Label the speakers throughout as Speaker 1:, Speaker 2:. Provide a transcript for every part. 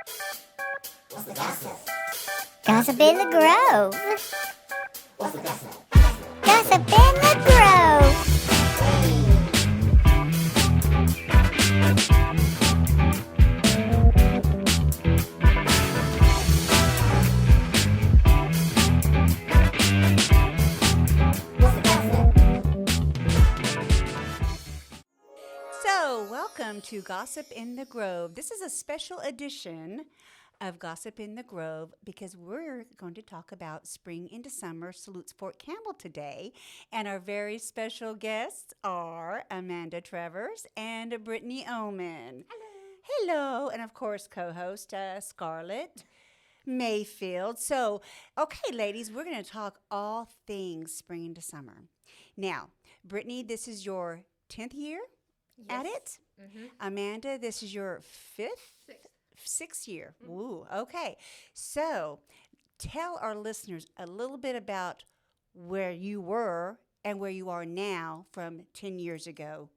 Speaker 1: What's the gossip?
Speaker 2: Gossip in the Grove.
Speaker 1: What's the gossip?
Speaker 2: Gossip in the Grove.
Speaker 1: What's the gossip?
Speaker 3: So, welcome to Gossip in the Grove. This is a special edition of Gossip in the Grove because we're going to talk about spring into summer salutes Fort Campbell today. And our very special guests are Amanda Travers and Britnee Oman. Hello. And of course, co-host Scarlett Mayfield. So, okay, ladies, we're going to talk all things spring into summer. Now, Britnee, this is your 10th year at it.
Speaker 4: Mm-hmm.
Speaker 3: Amanda, this is your sixth year. Ooh, okay. So tell our listeners a little bit about where you were and where you are now from 10 years ago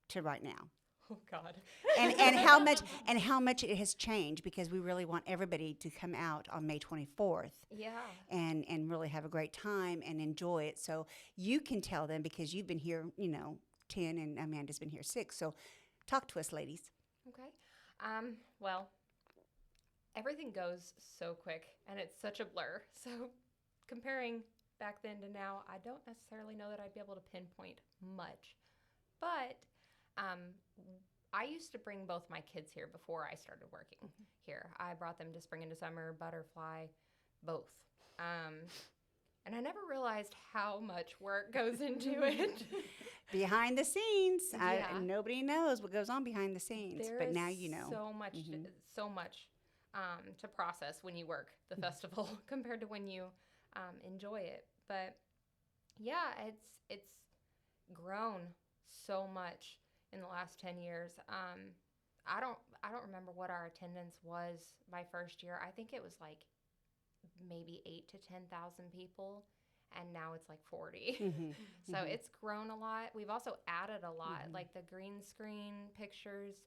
Speaker 3: to right now.
Speaker 4: Oh God.
Speaker 3: And how much it has changed, because we really want everybody to come out on May 24th
Speaker 4: Yeah.
Speaker 3: and really have a great time and enjoy it. So you can tell them, because you've been here, 10 and Amanda's been here 6. So talk to us, ladies.
Speaker 4: Okay. Well, everything goes so quick and it's such a blur. So comparing back then to now, I don't necessarily know that I'd be able to pinpoint much. But I used to bring both my kids here before I started working here. I brought them to spring into summer, butterfly, both. And I never realized how much work goes into it.
Speaker 3: Behind the scenes,
Speaker 4: Yeah.
Speaker 3: nobody knows what goes on behind the scenes,
Speaker 4: There
Speaker 3: but
Speaker 4: is
Speaker 3: now you know.
Speaker 4: so much, to process when you work the festival compared to when you enjoy it. But yeah, it's grown so much in the last 10 years. I don't remember what our attendance was my first year. I think it was like maybe 8,000 to 10,000 people. And now it's like 40. So it's grown a lot. We've also added a lot, like the green screen pictures.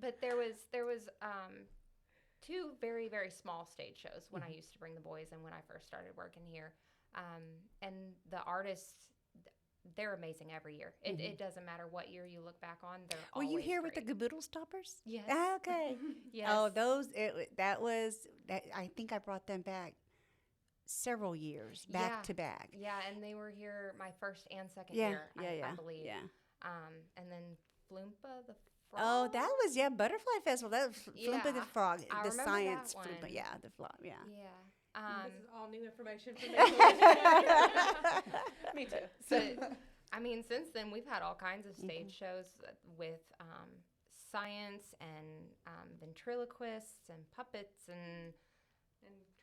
Speaker 4: But there was two very, very small stage shows when I used to bring the boys and when I first started working here. And the artists, they're amazing every year. It doesn't matter what year you look back on. They're
Speaker 3: Were
Speaker 4: always
Speaker 3: you here
Speaker 4: great.
Speaker 3: with the Caboodle Stoppers?
Speaker 4: Yes.
Speaker 3: Ah, okay.
Speaker 4: Yes.
Speaker 3: Oh, I think I brought them back several years back to back.
Speaker 4: Yeah, and they were here my first and second
Speaker 3: Yeah,
Speaker 4: year,
Speaker 3: yeah.
Speaker 4: I believe.
Speaker 3: Yeah.
Speaker 4: And then Floompa the Frog.
Speaker 3: Oh, that was Butterfly Festival. That was Floompa the
Speaker 4: Yeah,
Speaker 3: Frog,
Speaker 4: I
Speaker 3: the
Speaker 4: remember
Speaker 3: science
Speaker 4: that one.
Speaker 3: Floompa. Yeah, the frog. Yeah.
Speaker 4: Yeah.
Speaker 5: This is all new information for me. Me too.
Speaker 4: But I mean, since then we've had all kinds of stage shows with science and ventriloquists and puppets and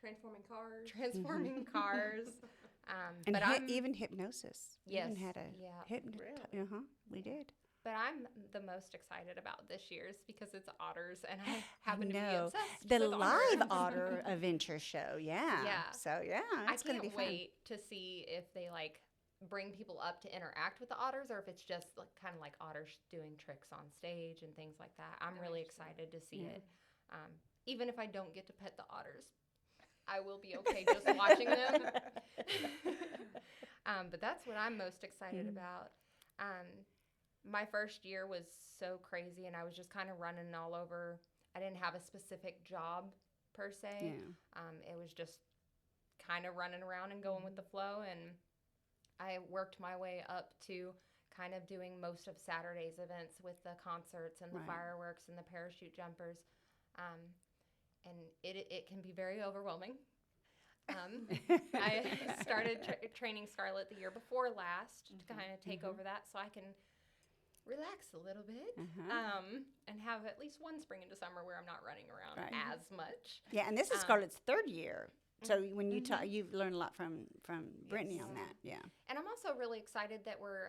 Speaker 5: Transforming cars.
Speaker 4: transforming cars.
Speaker 3: And
Speaker 4: But
Speaker 3: even hypnosis. We
Speaker 4: Yes,
Speaker 3: even had a
Speaker 4: yeah.
Speaker 3: hypnotist. We did.
Speaker 4: But I'm the most excited about this year's because it's otters, and I happen to be
Speaker 3: No,
Speaker 4: obsessed
Speaker 3: the
Speaker 4: with
Speaker 3: live
Speaker 4: otters.
Speaker 3: otter adventure show. Yeah.
Speaker 4: Yeah.
Speaker 3: So it's
Speaker 4: I
Speaker 3: gonna be
Speaker 4: can't
Speaker 3: fun.
Speaker 4: wait to see if they bring people up to interact with the otters, or if it's just kind of like otters doing tricks on stage and things like that. I'm really excited to see it. Even if I don't get to pet the otters, I will be okay just watching them. But that's what I'm most excited about. My first year was so crazy, and I was just kind of running all over. I didn't have a specific job per se. It was just kind of running around and going with the flow, and I worked my way up to kind of doing most of Saturday's events with the concerts and the fireworks and the parachute jumpers. And it can be very overwhelming. I started training Scarlett the year before last to kind of take over that so I can relax a little bit and have at least one spring into summer where I'm not running around as much.
Speaker 3: Yeah, and this is Scarlett's 3rd year. So when you talk, you've learned a lot from Britnee on that. Yeah.
Speaker 4: And I'm also really excited that we're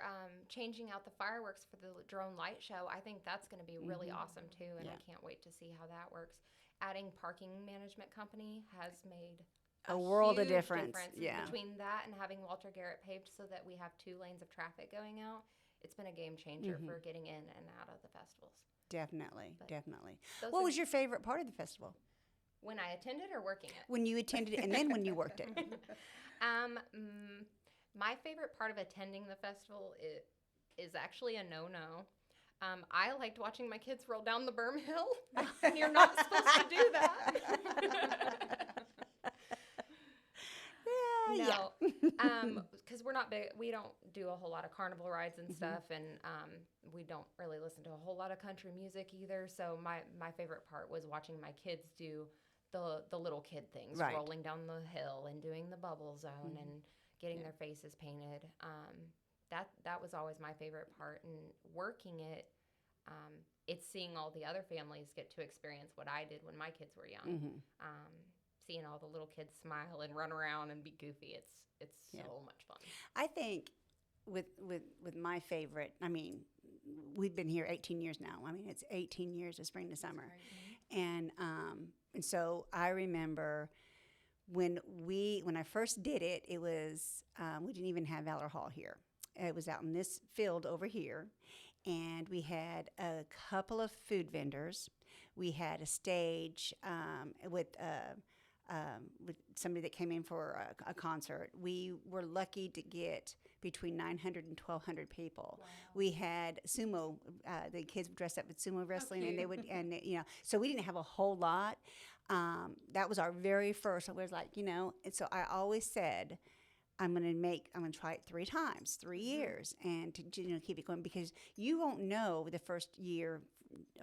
Speaker 4: changing out the fireworks for the drone light show. I think that's going to be really awesome too, and I can't wait to see how that works. Adding parking management company has made
Speaker 3: A world of
Speaker 4: huge
Speaker 3: difference. Yeah.
Speaker 4: Between that and having Walter Garrett paved so that we have 2 lanes of traffic going out, it's been a game changer for getting in and out of the festivals.
Speaker 3: Definitely,
Speaker 4: But
Speaker 3: definitely.
Speaker 4: those
Speaker 3: What
Speaker 4: are-
Speaker 3: was your favorite part of the festival?
Speaker 4: when I attended or working it?
Speaker 3: When you attended it and then when you worked it?
Speaker 4: My favorite part of attending the festival is actually a no-no. I liked watching my kids roll down the berm hill. You're not supposed to do that.
Speaker 3: Yeah.
Speaker 4: No, because we're not big. We don't do a whole lot of carnival rides and stuff, and we don't really listen to a whole lot of country music either. So my favorite part was watching my kids do the little kid things,
Speaker 3: Right.
Speaker 4: rolling down the hill and doing the bubble zone and getting their faces painted. That was always my favorite part. And working it, it's seeing all the other families get to experience what I did when my kids were young. Seeing all the little kids smile and run around and be goofy. It's so much fun.
Speaker 3: I think with my favorite, I mean, we've been here 18 years now. I mean, it's 18 years of spring to summer. And so I remember when I first did it, it was, we didn't even have Valor Hall here. It was out in this field over here. And we had a couple of food vendors. We had a stage with somebody that came in for a concert. We were lucky to get between 900 and 1,200 people. Wow. We had sumo. The kids dressed up with sumo wrestling, and they would, and so we didn't have a whole lot. That was our very first. I was like, and so I always said, I'm going to try it 3 times, 3 years, and to keep it going, because you won't know the first year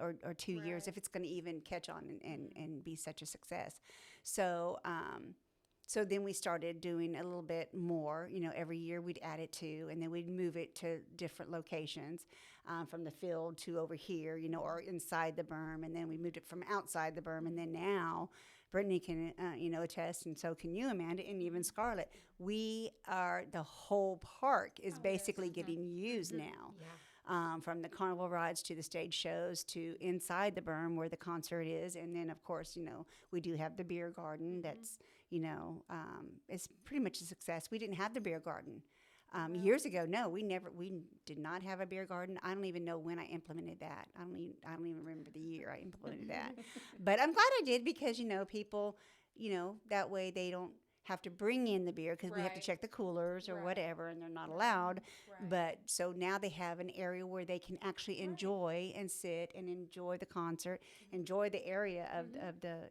Speaker 3: or 2 years if it's going to even catch on and be such a success. So so then we started doing a little bit more. Every year we'd add it to, and then we'd move it to different locations, from the field to over here, or inside the berm, and then we moved it from outside the berm, and then now Britnee can, attest, and so can you, Amanda, and even Scarlett. The whole park is basically getting used now. Yeah. From the carnival rides to the stage shows to inside the berm where the concert is. And then, of course, we do have the beer garden that's, it's pretty much a success. We didn't have the beer garden. Years ago, no, we did not have a beer garden. I don't even know when I implemented that. I don't even remember the year I implemented that. But I'm glad I did, because, people, that way they don't have to bring in the beer, because we have to check the coolers or whatever, and they're not allowed. But so now they have an area where they can actually enjoy and sit and enjoy the concert, enjoy the area of the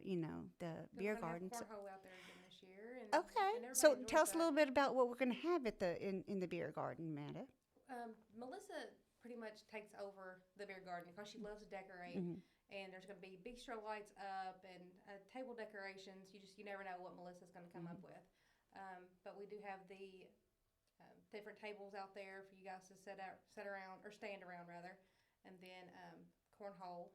Speaker 3: the beer garden.
Speaker 5: Cornhole out there again this year. And,
Speaker 3: Okay,
Speaker 5: and
Speaker 3: so
Speaker 5: everybody
Speaker 3: tell
Speaker 5: enjoys
Speaker 3: us a little bit about what we're going to have at in the beer garden, Amanda.
Speaker 5: Melissa pretty much takes over the beer garden because she loves to decorate. And there's going to be bistro lights up and table decorations. You never know what Melissa's going to come up with. But we do have the different tables out there for you guys to sit around, or stand around rather, and then cornhole.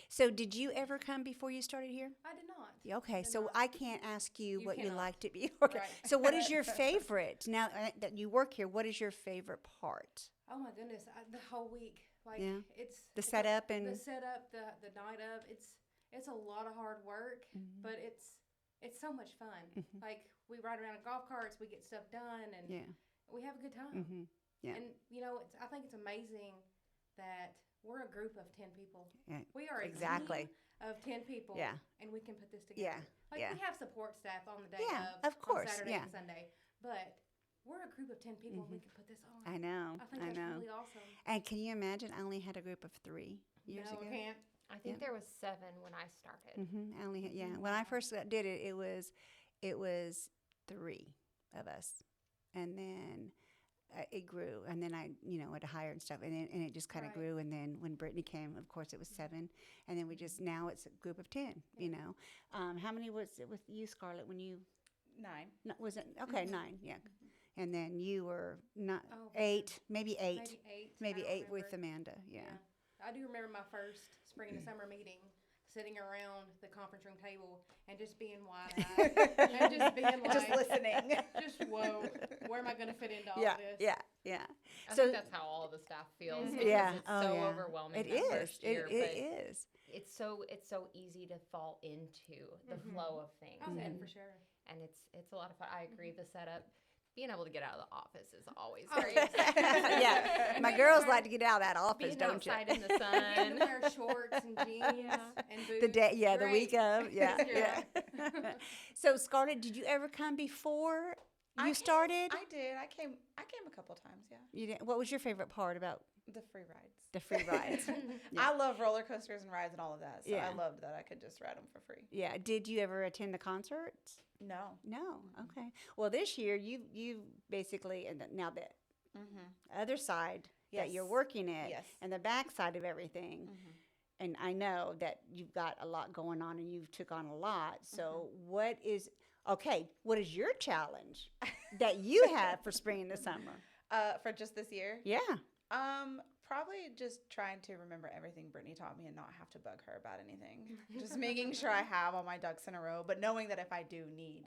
Speaker 3: So did you ever come before you started here?
Speaker 5: I did not.
Speaker 3: Okay,
Speaker 5: Did
Speaker 3: so
Speaker 5: not.
Speaker 3: I can't ask you
Speaker 5: You
Speaker 3: what you
Speaker 5: cannot.
Speaker 3: liked it be. Okay,
Speaker 5: Right.
Speaker 3: so what is your favorite, now that you work here, what is your favorite part?
Speaker 5: Oh my goodness, the whole week. Like it's
Speaker 3: The
Speaker 5: it's
Speaker 3: setup
Speaker 5: the
Speaker 3: and
Speaker 5: setup, the night of. It's a lot of hard work, but it's so much fun. Like we ride around in golf carts, we get stuff done, and we have a good time.
Speaker 3: Yeah.
Speaker 5: And I think it's amazing that we're a group of 10 people.
Speaker 3: Yeah,
Speaker 5: We are a
Speaker 3: exactly.
Speaker 5: team of 10 people.
Speaker 3: Yeah.
Speaker 5: And we can put this together.
Speaker 3: Yeah,
Speaker 5: Like
Speaker 3: yeah.
Speaker 5: we have support staff on the day
Speaker 3: of course,
Speaker 5: on Saturday
Speaker 3: yeah.
Speaker 5: and Sunday, but we're a group of 10 people and we can put this on.
Speaker 3: I know,
Speaker 5: I think that's really awesome.
Speaker 3: And can you imagine, I only had a group of 3 years
Speaker 5: No,
Speaker 3: ago.
Speaker 5: I can't.
Speaker 4: I think there was 7 when I started.
Speaker 3: I only had, when I first did it, it was 3 of us, and then it grew, and then I had to hire and stuff, and it just kind of grew, and then when Britnee came, of course it was 7, and then now it's a group of 10. How many was it with you, Scarlett, when you
Speaker 6: 9.
Speaker 3: no, was it okay 9? Yeah. And then you were not
Speaker 5: Oh,
Speaker 3: 8, maybe 8,
Speaker 5: Maybe 8. I don't
Speaker 3: with
Speaker 5: remember.
Speaker 3: Amanda. Yeah.
Speaker 5: I do remember my first spring and summer meeting, sitting around the conference room table and just being wide-eyed and just being like,
Speaker 3: Just listening.
Speaker 5: just whoa, where am I going to fit into all
Speaker 3: Yeah,
Speaker 5: this?
Speaker 3: yeah.
Speaker 4: I
Speaker 3: So
Speaker 4: think that's how all the staff feels. Because
Speaker 3: yeah,
Speaker 4: it's so
Speaker 3: yeah.
Speaker 4: overwhelming.
Speaker 3: It
Speaker 4: that
Speaker 3: is.
Speaker 4: First year,
Speaker 3: It
Speaker 4: but
Speaker 3: is.
Speaker 4: It's so easy to fall into the flow of things,
Speaker 5: Oh, yeah,
Speaker 4: and
Speaker 5: for sure.
Speaker 4: and it's a lot of fun. I agree. The setup, being able to get out of the office is always
Speaker 5: Oh,
Speaker 4: great.
Speaker 3: Yeah, my girls like to get out of that office,
Speaker 4: Being
Speaker 3: don't you?
Speaker 4: outside in the
Speaker 5: Getting
Speaker 4: sun.
Speaker 5: to wear shorts and jeans and boots.
Speaker 3: The day, yeah, the
Speaker 5: Great.
Speaker 3: week of, yeah,
Speaker 5: Yeah.
Speaker 3: yeah. So, Scarlett, did you ever come before you started?
Speaker 6: I did. I came a couple times, yeah.
Speaker 3: You did, what was your favorite part about
Speaker 6: The free rides.
Speaker 3: the free rides? Yeah.
Speaker 6: I love roller coasters and rides and all of that. So
Speaker 3: Yeah.
Speaker 6: I loved that I could just ride them for free.
Speaker 3: Yeah. Did you ever attend the concerts?
Speaker 6: No.
Speaker 3: No. Okay. Well, this year you basically, and now the other side that you're
Speaker 6: Yes.
Speaker 3: working at,
Speaker 6: Yes.
Speaker 3: and the back side of everything. And I know that you've got a lot going on, and you've took on a lot. So what is your challenge that you have for spring and the summer?
Speaker 6: For just this year?
Speaker 3: Yeah.
Speaker 6: Probably just trying to remember everything Britnee taught me and not have to bug her about anything. Just making sure I have all my ducks in a row, but knowing that if I do need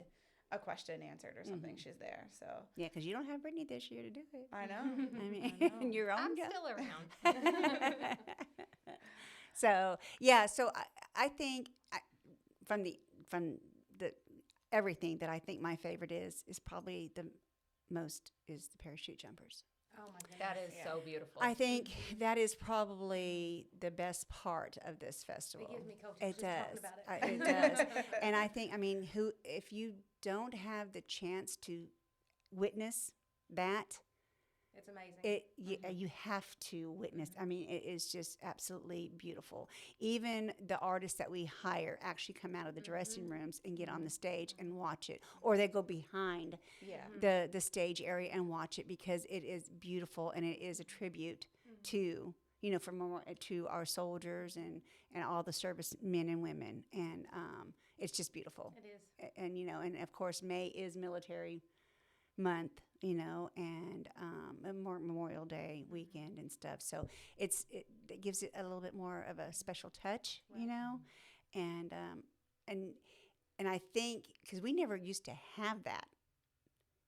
Speaker 6: a question answered or something, she's there. So
Speaker 3: Yeah, because you don't have Britney this year to do it.
Speaker 6: I know.
Speaker 3: I mean,
Speaker 6: I know.
Speaker 3: your own
Speaker 4: I'm
Speaker 3: go.
Speaker 4: still around.
Speaker 3: So yeah, so I think from the everything that I think my favorite is probably the most is the parachute jumpers.
Speaker 5: Oh my goodness.
Speaker 4: That is so beautiful.
Speaker 3: I think that is probably the best part of this festival.
Speaker 5: It gives me cold
Speaker 3: It
Speaker 5: chills just
Speaker 3: does.
Speaker 5: talking about it.
Speaker 3: It does. And I think, if you don't have the chance to witness that,
Speaker 5: It's amazing.
Speaker 3: you have to witness. I mean, it is just absolutely beautiful. Even the artists that we hire actually come out of the dressing rooms and get on the stage and watch it, or they go behind
Speaker 6: Yeah.
Speaker 3: the stage area and watch it because it is beautiful and it is a tribute to to our soldiers and all the service men and women, and it's just beautiful.
Speaker 5: It is.
Speaker 3: And of course May is military month, and Memorial Day weekend and stuff. So it gives it a little bit more of a special touch, and I think because we never used to have that,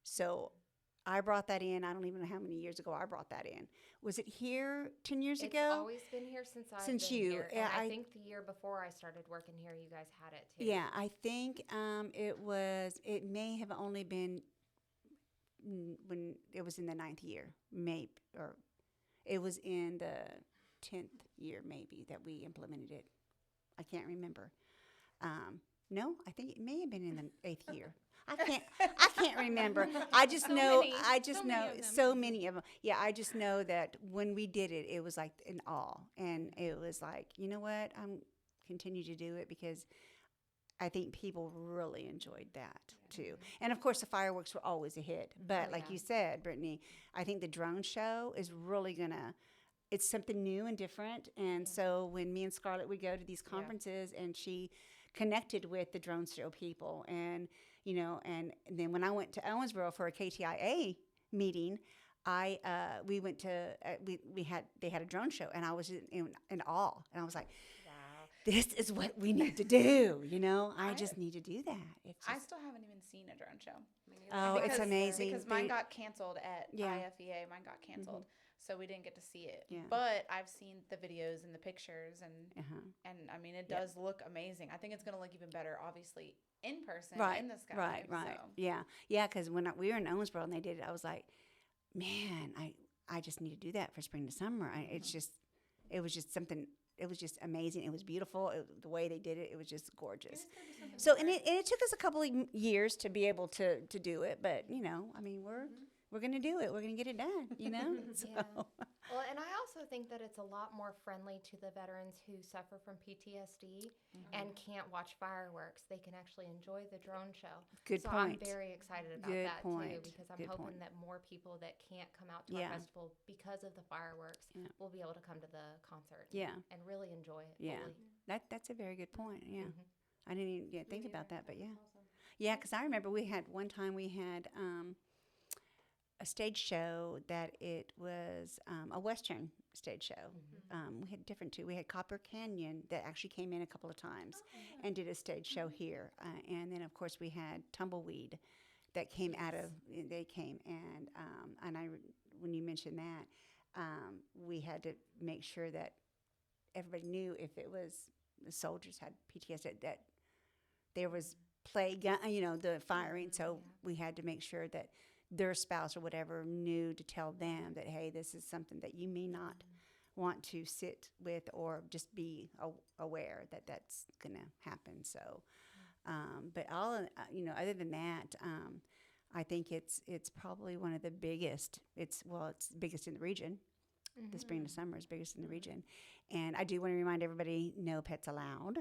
Speaker 3: so I brought that in. I don't even know how many years ago I brought that in. Was it here 10 years
Speaker 4: It's
Speaker 3: ago?
Speaker 4: always been here since I've
Speaker 3: Since
Speaker 4: been
Speaker 3: you,
Speaker 4: here.
Speaker 3: yeah,
Speaker 4: And I
Speaker 3: I-
Speaker 4: think the year before I started working here, you guys had it too.
Speaker 3: Yeah, I think it may have only been when it was in the 9th year, maybe, or it was in the 10th year maybe that we implemented it. I can't remember. No, I think it may have been in the 8th year. I can't remember. I just
Speaker 4: So
Speaker 3: know.
Speaker 4: many.
Speaker 3: I just
Speaker 4: So many
Speaker 3: know
Speaker 4: of them.
Speaker 3: so many of them. Yeah, I just know that when we did it, it was like in awe, and it was like, you know what? I'm continue to do it because I think people really enjoyed that too. And of course, the fireworks were always a hit. But like you said, Britnee, I think the drone show is really it's something new and different. And so when me and Scarlett would go to these conferences, and she connected with the drone show people, and and then when I went to Owensboro for a KTIA meeting, we went to they had a drone show, and I was in awe, and I was like, this is what we need to do. I just need to do that. It's
Speaker 6: I
Speaker 3: just,
Speaker 6: still haven't even seen a drone show.
Speaker 3: oh, it's
Speaker 6: Because-
Speaker 3: amazing.
Speaker 6: Because mine got canceled at
Speaker 3: Yeah.
Speaker 6: IFEA. Mine got canceled. So we didn't get to see it.
Speaker 3: Yeah.
Speaker 6: But I've seen the videos and the pictures, and
Speaker 3: Uh-huh.
Speaker 6: I mean, it does look amazing. I think it's going to look even better, obviously, in person,
Speaker 3: Right,
Speaker 6: in the sky.
Speaker 3: right.
Speaker 6: So.
Speaker 3: Yeah. Because when we were in Owensboro and they did it, I was like, man, I just need to do that for spring to summer. It was just something. It was just amazing. It was beautiful. The way they did it, it was just gorgeous. So, and it took us a couple of years to be able to do it, but we're going to do it. We're going to get it done. So,
Speaker 4: Yeah. Well, and I also think that it's a lot more friendly to the veterans who suffer from PTSD and can't watch fireworks. They can actually enjoy the drone show.
Speaker 3: Good
Speaker 4: so
Speaker 3: point.
Speaker 4: I'm very excited about
Speaker 3: Good
Speaker 4: that
Speaker 3: point.
Speaker 4: too, because I'm
Speaker 3: Good
Speaker 4: hoping
Speaker 3: point.
Speaker 4: that more people that can't come out to
Speaker 3: Yeah.
Speaker 4: our festival because of the fireworks will be able to come to the concert
Speaker 3: Yeah.
Speaker 4: and really enjoy it
Speaker 3: Yeah.
Speaker 4: fully.
Speaker 3: That's a very good point. Yeah. I didn't even think about that, but yeah. Yeah, because I remember one time we had a stage show that it was a Western stage show. We had different too. We had Copper Canyon that actually came in a couple of times and did a stage show here. And then, of course, we had Tumbleweed that came they came. And when you mentioned that, we had to make sure that everybody knew if it was the soldiers had PTSD, that there was the firing. So we had to make sure that their spouse or whatever knew to tell them that, hey, this is something that you may not want to sit with, or just be aware that that's going to happen. So, but other than that, I think it's probably one of the biggest. It's the biggest in the region. The spring to summer is biggest in the region. And I do want to remind everybody, no pets allowed.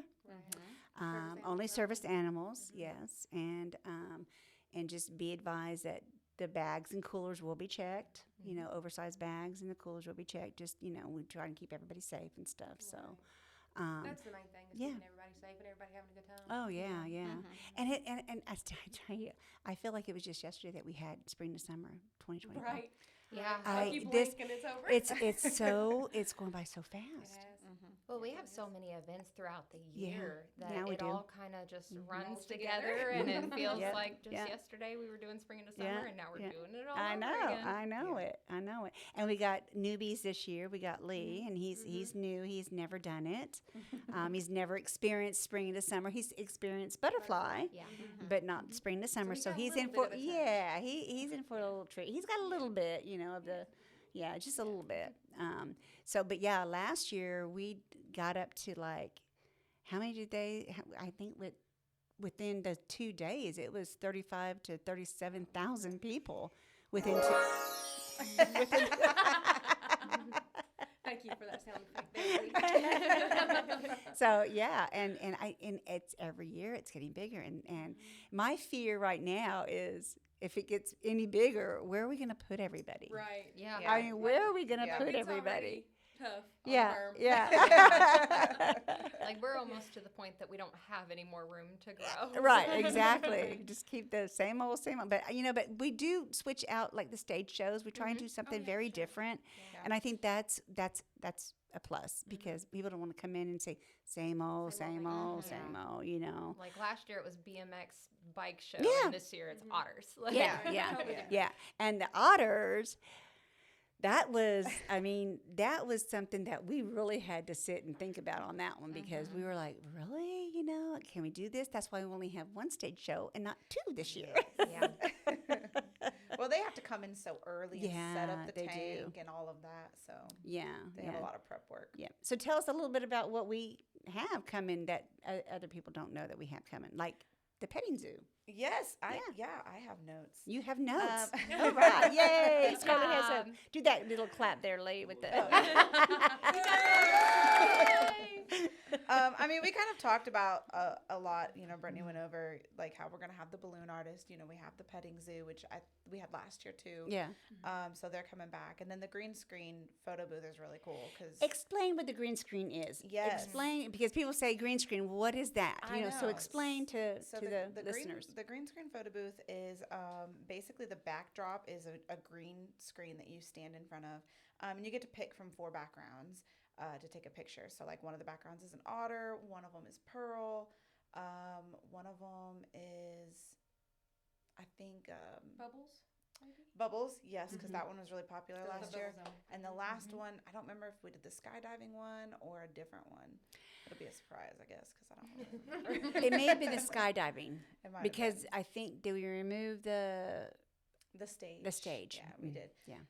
Speaker 3: Only service animals, yes. And just be advised that the bags and coolers will be checked. Oversized bags and the coolers will be checked. Just, we try and keep everybody safe and stuff. So,
Speaker 5: That's the main thing, is
Speaker 3: yeah.
Speaker 5: keeping everybody safe and everybody having a good time.
Speaker 3: oh yeah. And I tell you, I feel like it was just yesterday that we had spring to summer 2020.
Speaker 5: Right.
Speaker 4: Yeah.
Speaker 5: Like you blink and it's over.
Speaker 3: It's going by so fast.
Speaker 5: It has.
Speaker 4: Well, we have so many events throughout the
Speaker 3: Yeah.
Speaker 4: year that
Speaker 3: Yeah, we
Speaker 4: it
Speaker 3: do.
Speaker 4: all kind of just runs
Speaker 5: Rolls
Speaker 4: together,
Speaker 5: together.
Speaker 4: and it feels
Speaker 3: Yeah.
Speaker 4: like just
Speaker 3: Yeah.
Speaker 4: yesterday we were doing spring into summer,
Speaker 3: Yeah.
Speaker 4: and now we're
Speaker 3: Yeah.
Speaker 4: doing it all
Speaker 3: I
Speaker 4: over
Speaker 3: know,
Speaker 4: again.
Speaker 3: I know it. And we got newbies this year. We got Lee, and he's new. He's never done it. He's never experienced spring into summer. He's experienced butterfly,
Speaker 4: Yeah.
Speaker 3: but not spring to summer.
Speaker 5: he's
Speaker 3: So
Speaker 5: got a
Speaker 3: he's
Speaker 5: little
Speaker 3: in
Speaker 5: bit
Speaker 3: for
Speaker 5: of a touch.
Speaker 3: he's in for a little treat. He's got a little bit, of the just a little bit. But last year we got up to like, how many did they? I think within the 2 days it was 35 to 37,000 people within two.
Speaker 5: Thank you for that sound effect there, Lee.
Speaker 3: So and it's every year it's getting bigger, and my fear right now is if it gets any bigger, where are we going to put everybody?
Speaker 5: Right.
Speaker 4: Yeah.
Speaker 3: I mean, where are we going to
Speaker 6: Yeah.
Speaker 3: put
Speaker 5: It's
Speaker 3: everybody?
Speaker 5: already tough on
Speaker 3: Yeah,
Speaker 5: the berm.
Speaker 3: yeah.
Speaker 4: Like we're almost to the point that we don't have any more room to grow.
Speaker 3: Right, exactly. Just keep the same old. But but we do switch out like the stage shows. We try and do something very different, and I think that's a plus because people don't want to come in and say same old.
Speaker 4: Like last year it was BMX bike show,
Speaker 3: Yeah.
Speaker 4: and this year it's otters. Like,
Speaker 3: Yeah. And the otters. That was something that we really had to sit and think about on that one because we were like, really, can we do this? That's why we only have one stage show and not two this year.
Speaker 4: Yeah.
Speaker 6: Well, they have to come in so early and set up the
Speaker 3: they
Speaker 6: tank
Speaker 3: do.
Speaker 6: and all of that. So
Speaker 3: Yeah,
Speaker 6: they have a lot of prep work.
Speaker 3: Yeah. So tell us a little bit about what we have coming that other people don't know that we have coming, like the petting zoo.
Speaker 6: Yes, I have notes.
Speaker 3: You have notes.
Speaker 6: Um,
Speaker 3: All right. Yay.
Speaker 4: Good
Speaker 3: Scarlett has
Speaker 4: job.
Speaker 3: do that little clap there, Lee, with the.
Speaker 6: We kind of talked about a lot. Britney went over like how we're gonna have the balloon artist. We have the petting zoo, which we had last year too.
Speaker 3: Yeah.
Speaker 6: So they're coming back, and then the green screen photo booth is really cool because
Speaker 3: Explain what the green screen is.
Speaker 6: Yes.
Speaker 3: Explain, because people say green screen. What is that?
Speaker 6: I
Speaker 3: So
Speaker 6: know.
Speaker 3: explain to the
Speaker 6: green,
Speaker 3: listeners.
Speaker 6: the green screen photo booth is basically the backdrop is a green screen that you stand in front of, and you get to pick from 4 backgrounds to take a picture. So like one of the backgrounds is an otter, one of them is pearl, one of them is I think
Speaker 5: Bubbles, maybe?
Speaker 6: Bubbles, yes, because that one was really popular
Speaker 5: The
Speaker 6: last year.
Speaker 5: bubble zone.
Speaker 6: And the last one, I don't remember if we did the skydiving one or a different one. It'll be a surprise, I guess, because I don't really remember.
Speaker 3: It may have been the skydiving
Speaker 6: It might have
Speaker 3: because
Speaker 6: been.
Speaker 3: I think did we remove the
Speaker 6: stage.
Speaker 3: the stage?
Speaker 6: Yeah, we did.
Speaker 3: Yeah.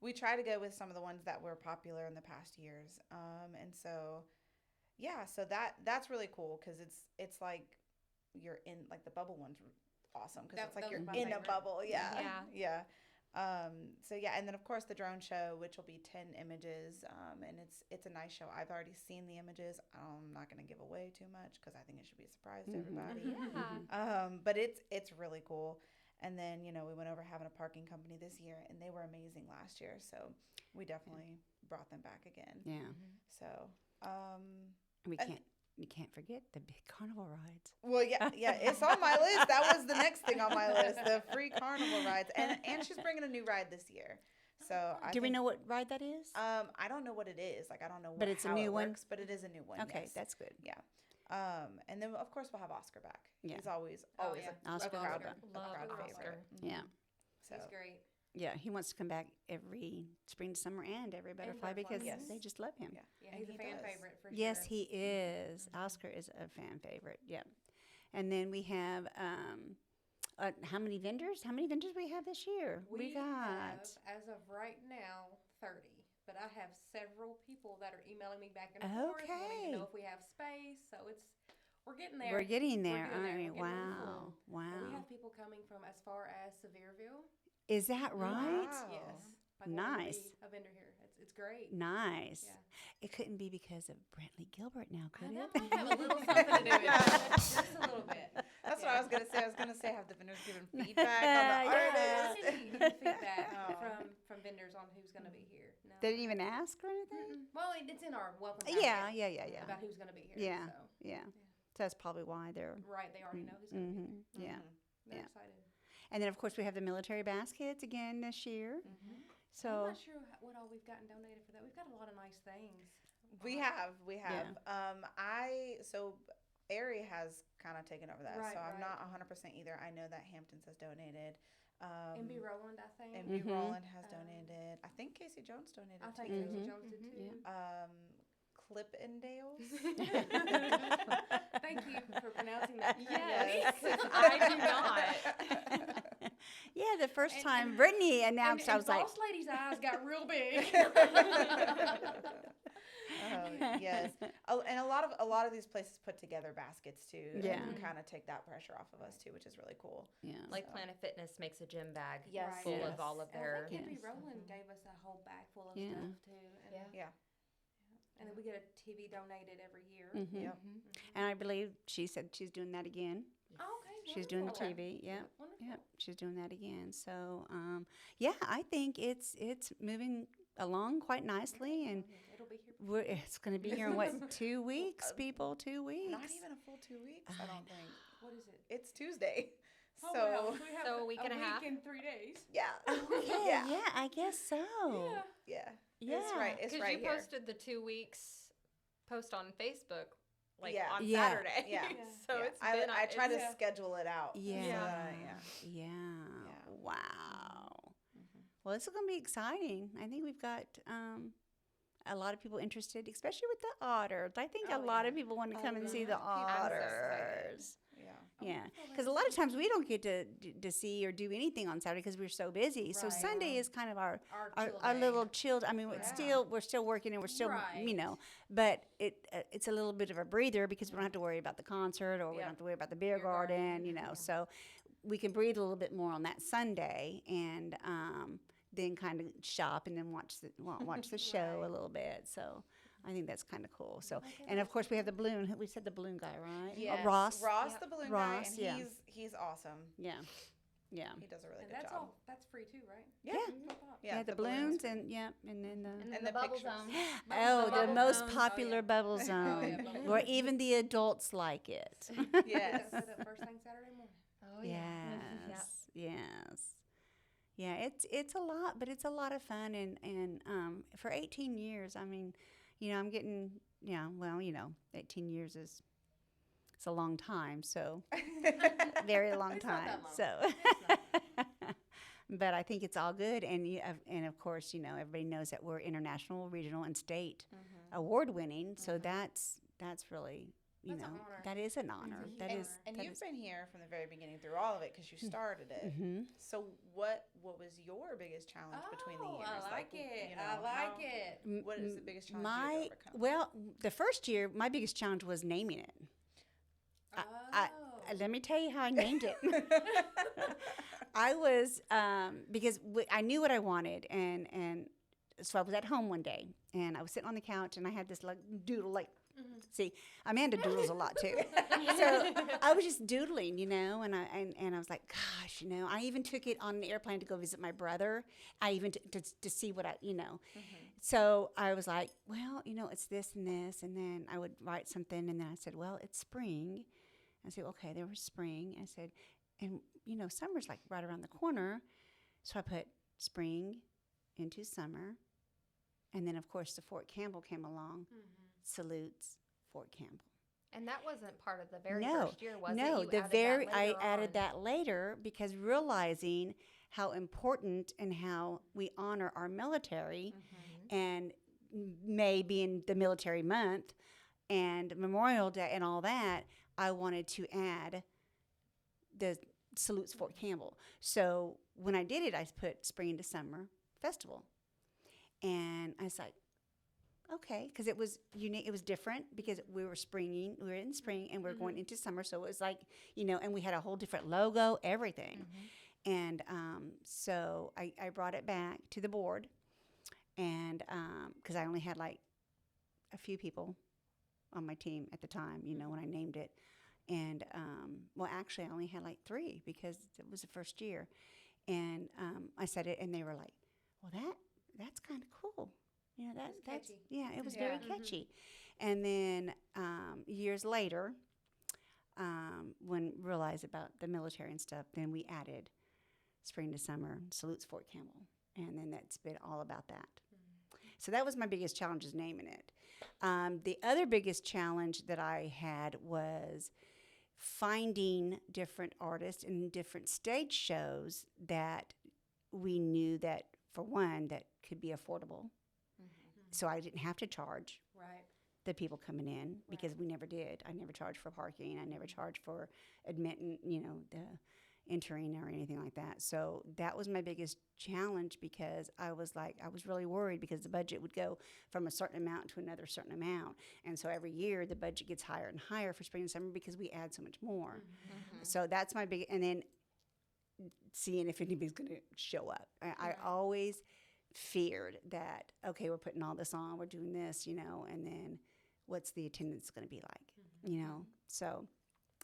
Speaker 6: We try to go with some of the ones that were popular in the past years. And so, yeah, so that's really cool because it's like you're in, like the bubble one's awesome because it's like
Speaker 5: That
Speaker 6: you're
Speaker 5: was my
Speaker 6: in a
Speaker 5: favorite.
Speaker 6: bubble. Yeah.
Speaker 4: Yeah.
Speaker 6: Yeah. So yeah, and then of course the drone show, which will be 10 images, and it's a nice show. I've already seen the images. I'm not going to give away too much because I think it should be a surprise to everybody.
Speaker 4: Yeah.
Speaker 6: But it's really cool. And then we went over having a parking company this year, and they were amazing last year. So we definitely brought them back again.
Speaker 3: Yeah.
Speaker 6: So
Speaker 3: You can't forget the big carnival rides.
Speaker 6: well, yeah, it's on my list. That was the next thing on my list, the free carnival rides, and she's bringing a new ride this year. So
Speaker 3: Do we know what ride that is?
Speaker 6: I don't know what it is. Like I don't know.
Speaker 3: But it's a
Speaker 6: how
Speaker 3: new
Speaker 6: it
Speaker 3: one?
Speaker 6: works, but it is a new one.
Speaker 3: Okay,
Speaker 6: yes.
Speaker 3: that's good.
Speaker 6: Yeah. And then of course we'll have Oscar back.
Speaker 3: Yeah.
Speaker 6: He's always
Speaker 5: Oh, yeah.
Speaker 6: a
Speaker 3: Oscar.
Speaker 6: crowd,
Speaker 4: Love
Speaker 6: a crowd
Speaker 4: Oscar.
Speaker 6: favorite.
Speaker 3: Yeah.
Speaker 6: So
Speaker 5: He's great.
Speaker 3: Yeah, he wants to come back every spring, summer, and every butterfly because
Speaker 6: Yes.
Speaker 3: they just love him.
Speaker 6: yeah.
Speaker 5: Yeah,
Speaker 6: And
Speaker 5: he's a
Speaker 6: he
Speaker 5: fan
Speaker 6: does.
Speaker 5: favorite for
Speaker 3: Yes,
Speaker 5: sure.
Speaker 3: he is. Oscar is a fan favorite. Yeah. And then we have How many vendors? How many vendors we have this year?
Speaker 5: We have, as of right now, 30. But I have several people that are emailing me back and forth, wanting
Speaker 3: Okay.
Speaker 5: to know if we have space. So we're getting there.
Speaker 3: We're getting there.
Speaker 5: We're getting there.
Speaker 3: aren't we?
Speaker 5: We're getting really
Speaker 3: Wow.
Speaker 5: full. But we
Speaker 3: Wow.
Speaker 5: have people coming from as far as Sevierville.
Speaker 3: Is that right?
Speaker 6: Wow.
Speaker 5: Yes. Like wanting to
Speaker 3: Nice.
Speaker 5: be a vendor here. It's great.
Speaker 3: Nice.
Speaker 5: Yeah.
Speaker 3: It couldn't be because of Brantley Gilbert now, could
Speaker 5: That
Speaker 3: it?
Speaker 5: might have a little something to do with it. Just a little bit.
Speaker 6: That's what I was gonna say. I was gonna say, have the vendors given feedback on the
Speaker 3: Yeah.
Speaker 6: artist?
Speaker 5: Any feedback
Speaker 6: Oh.
Speaker 5: from vendors on who's going to be here? No.
Speaker 3: They didn't even ask or anything?
Speaker 5: Well, it's in our welcome
Speaker 3: Yeah,
Speaker 5: packet
Speaker 3: yeah.
Speaker 5: about who's going to be here.
Speaker 3: Yeah.
Speaker 5: So.
Speaker 3: Yeah. So that's probably why they're.
Speaker 5: Right, they already know who's going to be
Speaker 3: Hmm.
Speaker 5: here.
Speaker 3: Yeah.
Speaker 5: They're
Speaker 3: Yeah.
Speaker 5: excited.
Speaker 3: And then, of course, we have the military baskets again this year.
Speaker 5: I'm
Speaker 3: So,
Speaker 5: not sure what all we've gotten donated for that. We've got a lot of nice things.
Speaker 6: We have. So Aerie has kind of taken over that,
Speaker 5: Right,
Speaker 6: so I'm
Speaker 5: right.
Speaker 6: not 100% either. I know that Hamptons has donated.
Speaker 5: MB Roland, I think.
Speaker 6: MB
Speaker 3: Mhm.
Speaker 6: Roland has donated. I think Casey Jones donated
Speaker 5: I think
Speaker 6: too.
Speaker 5: Casey Jones did too.
Speaker 3: Yeah.
Speaker 6: Clippendales.
Speaker 5: Thank you for pronouncing that.
Speaker 4: Yes.
Speaker 5: correctly.
Speaker 4: I do not.
Speaker 3: yeah, the first
Speaker 5: And-
Speaker 3: time Brittany announced, I was like,
Speaker 5: Boss Lady's eyes got real big.
Speaker 6: Yes. Oh, and a lot of these places put together baskets too.
Speaker 3: Yeah.
Speaker 6: And kind of take that pressure off of us too, which is really cool.
Speaker 3: yeah.
Speaker 4: Like Planet Fitness makes a gym bag
Speaker 6: Yes.
Speaker 4: full
Speaker 3: Yes.
Speaker 4: of all of
Speaker 5: And
Speaker 4: their.
Speaker 5: I think MB
Speaker 3: Yes.
Speaker 5: Roland gave us a whole bag full of
Speaker 3: Yeah.
Speaker 5: stuff too. And,
Speaker 4: Yeah.
Speaker 6: Yeah.
Speaker 5: and then we get a TV donated every year.
Speaker 3: Mhm.
Speaker 6: Yep.
Speaker 3: And I believe she said she's doing that again.
Speaker 5: Oh, okay.
Speaker 3: She's doing the
Speaker 5: wonderful.
Speaker 3: TV. Yeah.
Speaker 5: Wonderful.
Speaker 3: Yep, she's doing that again. So, yeah, I think it's moving along quite nicely, and
Speaker 5: It'll be here.
Speaker 3: it's going to be here in what 2 weeks, people? 2 weeks.
Speaker 6: Not even a full 2 weeks, I don't think.
Speaker 5: What is it?
Speaker 6: It's Tuesday.
Speaker 5: Oh,
Speaker 6: So,
Speaker 5: wow. We have
Speaker 4: So a week and a half?
Speaker 5: in 3 days.
Speaker 6: yeah.
Speaker 3: Yeah, yeah, I guess so.
Speaker 5: Yeah.
Speaker 6: Yeah. It's right. It's
Speaker 4: Because
Speaker 6: right
Speaker 4: you
Speaker 6: here.
Speaker 4: posted the 2 weeks post on Facebook, like
Speaker 6: Yeah.
Speaker 4: on
Speaker 3: Yeah.
Speaker 4: Saturday.
Speaker 6: Yeah.
Speaker 4: So
Speaker 6: Yeah.
Speaker 4: it's been.
Speaker 6: I try to
Speaker 5: Yeah.
Speaker 6: schedule it out.
Speaker 3: Yeah.
Speaker 6: So that
Speaker 3: Yeah.
Speaker 6: Yeah.
Speaker 3: Wow. Well, this is going to be exciting. I think we've got a lot of people interested, especially with the otters. I think a lot of people want to come and see the
Speaker 4: I'm so excited.
Speaker 3: otters.
Speaker 6: Yeah.
Speaker 3: Yeah, because a lot of times we don't get to see or do anything on Saturday because we're so busy. So
Speaker 5: Right.
Speaker 3: Sunday is kind of our
Speaker 5: chill
Speaker 3: our
Speaker 5: day.
Speaker 3: little chilled. I mean, it's
Speaker 5: Yeah.
Speaker 3: we're still working and we're still
Speaker 5: Right.
Speaker 3: but it's a little bit of a breather because we don't have to worry about the concert or we don't have to worry about the beer garden. So we can breathe a little bit more on that Sunday and then kind of shop and then watch the show a little bit. So. I think that's kind of cool. So, and of course we have the balloon. We said the balloon guy, right?
Speaker 6: Yes.
Speaker 3: Ross.
Speaker 6: Ross, the balloon guy,
Speaker 3: Ross,
Speaker 6: and
Speaker 3: yeah.
Speaker 6: he's awesome.
Speaker 3: Yeah. Yeah.
Speaker 6: He does a really
Speaker 5: And
Speaker 6: good
Speaker 5: that's
Speaker 6: job.
Speaker 5: all. That's free too, right?
Speaker 6: Yeah.
Speaker 3: Yeah, the balloons and and then the
Speaker 4: And
Speaker 6: the
Speaker 4: the bubble
Speaker 6: pictures.
Speaker 4: zone.
Speaker 3: oh, the
Speaker 4: bubble
Speaker 3: most
Speaker 4: zone.
Speaker 3: popular bubble
Speaker 5: yeah,
Speaker 3: zone,
Speaker 5: bubble
Speaker 3: where even the adults like it.
Speaker 6: Yes.
Speaker 5: That's the first thing Saturday morning.
Speaker 4: Oh
Speaker 3: Yes, yes, yeah. It's a lot, but it's a lot of fun, and for 18 years, I mean, I'm getting 18 years is it's a long time, so very long
Speaker 5: It's not
Speaker 3: time.
Speaker 5: that long.
Speaker 3: So, but I think it's all good, and of course, everybody knows that we're international, regional, and state award winning. So that's really.
Speaker 5: That's an honor.
Speaker 3: That is an honor. That is.
Speaker 6: And
Speaker 3: that
Speaker 6: you've
Speaker 3: is-
Speaker 6: been here from the very beginning through all of it because you started it.
Speaker 3: Mhm.
Speaker 6: So what was your biggest challenge between the years?
Speaker 5: I like it.
Speaker 6: you know,
Speaker 5: I like
Speaker 6: how-
Speaker 5: it.
Speaker 6: What is the biggest challenge
Speaker 3: My
Speaker 6: you've overcome?
Speaker 3: well, the first year, my biggest challenge was naming it. Let me tell you how I named it. I was because I knew what I wanted, and so I was at home one day, and I was sitting on the couch, and I had this like doodle, like see, Amanda doodles a lot too. So I was just doodling, and I was like, gosh, I even took it on an airplane to go visit my brother. I even to see what So I was like, well, it's this and this, and then I would write something, and then I said, well, it's spring. I said, okay, there was spring. I said, and summer's like right around the corner. So I put spring into summer. And then, of course, the Fort Campbell came along. Salutes, Fort Campbell.
Speaker 4: And that wasn't part of the very
Speaker 3: No,
Speaker 4: first year, was it?
Speaker 3: no,
Speaker 4: You
Speaker 3: the
Speaker 4: added
Speaker 3: very
Speaker 4: that
Speaker 3: I
Speaker 4: later
Speaker 3: added
Speaker 4: on.
Speaker 3: that later because realizing how important and how we honor our military, and May being the military month, and Memorial Day and all that, I wanted to add salutes Fort Campbell. So when I did it, I put Spring into Summer Festival. And I was like, okay, because it was unique. It was different because we were in spring, and we are going into summer. So it was like, and we had a whole different logo, everything. And so I brought it back to the board, and because I only had like a few people on my team at the time, when I named it. And, well, actually, I only had like 3 because it was the first year. And I said it, and they were like, well, that's kind of cool. That's
Speaker 5: catchy.
Speaker 3: yeah, it was very catchy. And then years later, when realized about the military and stuff, then we added Spring to Summer Salutes Fort Campbell, and then that's been all about that. So that was my biggest challenge, is naming it. The other biggest challenge that I had was finding different artists and different stage shows that we knew that, for one, that could be affordable. So I didn't have to charge
Speaker 5: Right.
Speaker 3: the people coming in, because we never did. I never charged for parking. I never charged for admitting, the entering or anything like that. So that was my biggest challenge, because I was really worried, because the budget would go from a certain amount to another certain amount. And so every year the budget gets higher and higher for spring and summer, because we add so much more. So that's my big, and then seeing if anybody's going to show up. I always feared that, okay, we're putting all this on, we're doing this, and then what's the attendance going to be like, So,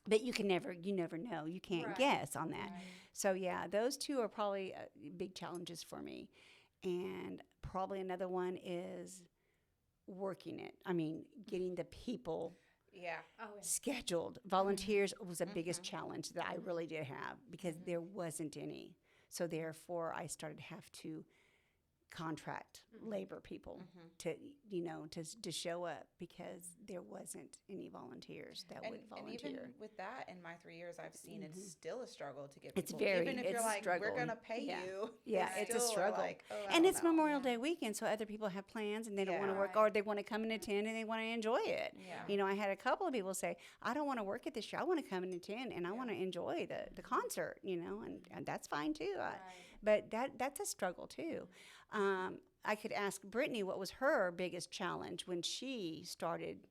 Speaker 3: but you never know. You can't guess on that.
Speaker 5: Right.
Speaker 3: So yeah, those 2 are probably big challenges for me. And probably another one is working it. I mean, getting the people
Speaker 6: Yeah.
Speaker 5: Oh, yeah.
Speaker 3: scheduled. Volunteers was the biggest challenge that I really did have, because there wasn't any. So therefore, I started to have to contract labor people to show up, because there wasn't any volunteers that would volunteer.
Speaker 6: And even with that, in my 3 years, I've seen it's still a struggle to get
Speaker 3: It's
Speaker 6: people.
Speaker 3: very-
Speaker 6: even if
Speaker 3: it's
Speaker 6: you're like,
Speaker 3: struggle.
Speaker 6: we're gonna pay
Speaker 3: Yeah.
Speaker 6: you.
Speaker 3: Yeah,
Speaker 6: they
Speaker 3: it's a
Speaker 6: still are
Speaker 3: struggle.
Speaker 6: like, oh, I
Speaker 3: And
Speaker 6: don't
Speaker 3: it's
Speaker 6: know.
Speaker 3: Memorial Day weekend, so other people have plans, and they don't want to
Speaker 6: Yeah.
Speaker 3: work, or they want to come and attend, and they want to enjoy it.
Speaker 6: Yeah.
Speaker 3: I had a couple of people say, I don't want to work it this year. I want to come and attend, and I want to enjoy the concert, and that's fine too. But that's a struggle too. I could ask Britnee what was her biggest challenge when she started